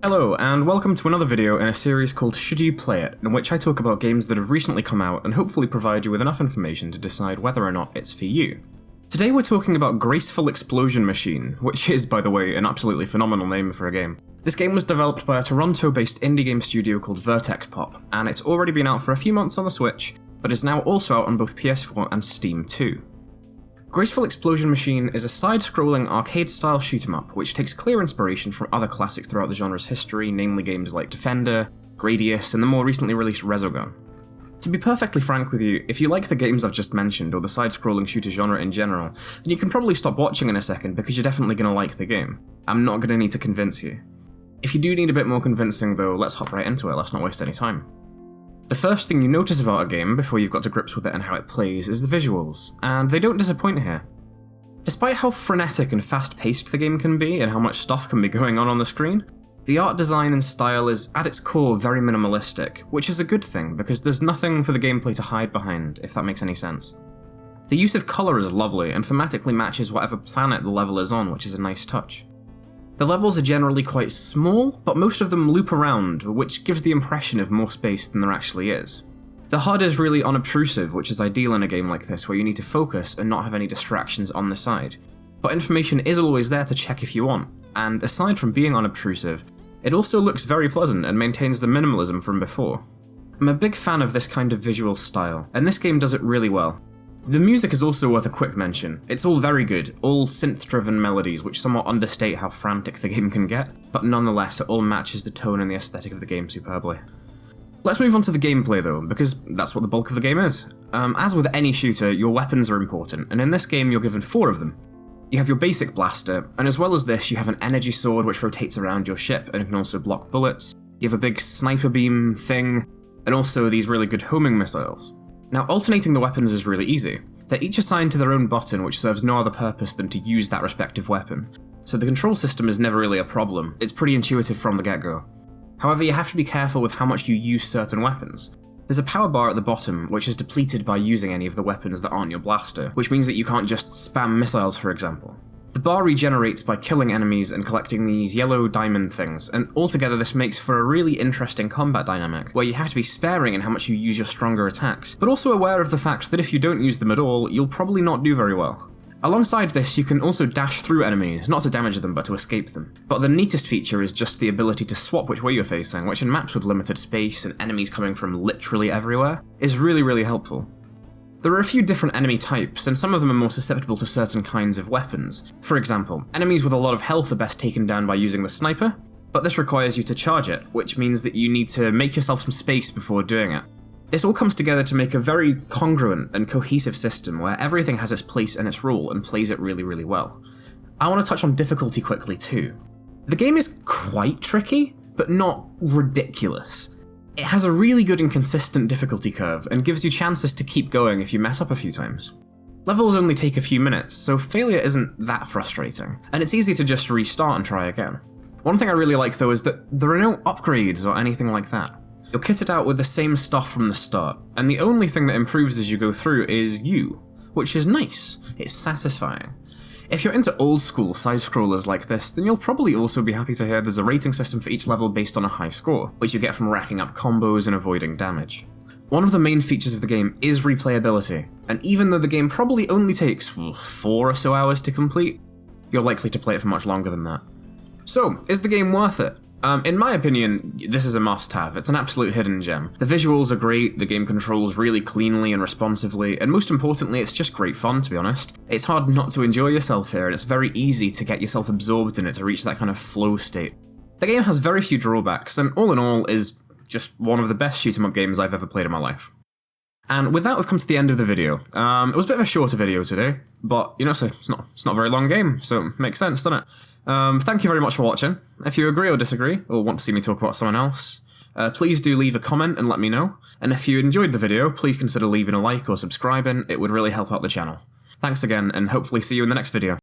Hello, and welcome to another video in a series called Should You Play It, in which I talk about games that have recently come out and hopefully provide you with enough information to decide whether or not it's for you. Today we're talking about Graceful Explosion Machine, which is, by the way, an absolutely phenomenal name for a game. This game was developed by a Toronto-based indie game studio called Vertex Pop, and it's already been out for a few months on the Switch, but is now also out on both PS4 and Steam too. Graceful Explosion Machine is a side-scrolling arcade-style shoot-'em-up which takes clear inspiration from other classics throughout the genre's history, namely games like Defender, Gradius, and the more recently released Resogun. To be perfectly frank with you, if you like the games I've just mentioned, or the side-scrolling shooter genre in general, then you can probably stop watching in a second because you're definitely going to like the game. I'm not going to need to convince you. If you do need a bit more convincing though, let's hop right into it, let's not waste any time. The first thing you notice about a game before you've got to grips with it and how it plays is the visuals, and they don't disappoint here. Despite how frenetic and fast-paced the game can be and how much stuff can be going on the screen, the art design and style is at its core very minimalistic, which is a good thing because there's nothing for the gameplay to hide behind, if that makes any sense. The use of colour is lovely and thematically matches whatever planet the level is on, which is a nice touch. The levels are generally quite small, but most of them loop around, which gives the impression of more space than there actually is. The HUD is really unobtrusive, which is ideal in a game like this where you need to focus and not have any distractions on the side. But information is always there to check if you want, and aside from being unobtrusive, it also looks very pleasant and maintains the minimalism from before. I'm a big fan of this kind of visual style, and this game does it really well. The music is also worth a quick mention. It's all very good, all synth-driven melodies which somewhat understate how frantic the game can get, but nonetheless it all matches the tone and the aesthetic of the game superbly. Let's move on to the gameplay though, because that's what the bulk of the game is. As with any shooter, your weapons are important, and in this game you're given 4 of them. You have your basic blaster, and as well as this you have an energy sword which rotates around your ship and can also block bullets. You have a big sniper beam thing, and also these really good homing missiles. Now, alternating the weapons is really easy. They're each assigned to their own button which serves no other purpose than to use that respective weapon, so the control system is never really a problem, it's pretty intuitive from the get-go. However, you have to be careful with how much you use certain weapons. There's a power bar at the bottom which is depleted by using any of the weapons that aren't your blaster, which means that you can't just spam missiles, for example. The bar regenerates by killing enemies and collecting these yellow diamond things, and altogether this makes for a really interesting combat dynamic, where you have to be sparing in how much you use your stronger attacks, but also aware of the fact that if you don't use them at all, you'll probably not do very well. Alongside this, you can also dash through enemies, not to damage them, but to escape them. But the neatest feature is just the ability to swap which way you're facing, which in maps with limited space and enemies coming from literally everywhere, is really helpful. There are a few different enemy types, and some of them are more susceptible to certain kinds of weapons. For example, enemies with a lot of health are best taken down by using the sniper, but this requires you to charge it, which means that you need to make yourself some space before doing it. This all comes together to make a very congruent and cohesive system where everything has its place and its role and plays it really well. I want to touch on difficulty quickly too. The game is quite tricky, but not ridiculous. It has a really good and consistent difficulty curve, and gives you chances to keep going if you mess up a few times. Levels only take a few minutes, so failure isn't that frustrating, and it's easy to just restart and try again. One thing I really like though is that there are no upgrades or anything like that. You're kitted out with the same stuff from the start, and the only thing that improves as you go through is you, which is nice, it's satisfying. If you're into old school side-scrollers like this, then you'll probably also be happy to hear there's a rating system for each level based on a high score, which you get from racking up combos and avoiding damage. One of the main features of the game is replayability, and even though the game probably only takes 4 or so hours to complete, you're likely to play it for much longer than that. So, is the game worth it? In my opinion, this is a must-have. It's an absolute hidden gem. The visuals are great, the game controls really cleanly and responsively, and most importantly, it's just great fun, to be honest. It's hard not to enjoy yourself here, and it's very easy to get yourself absorbed in it to reach that kind of flow state. The game has very few drawbacks, and all in all is just one of the best shoot-'em-up games I've ever played in my life. And with that, we've come to the end of the video. It was a bit of a shorter video today, but, you know, so it's not a very long game, so it makes sense, doesn't it? Thank you very much for watching. If you agree or disagree, or want to see me talk about someone else, please do leave a comment and let me know. And if you enjoyed the video, please consider leaving a like or subscribing, it would really help out the channel. Thanks again, and hopefully see you in the next video.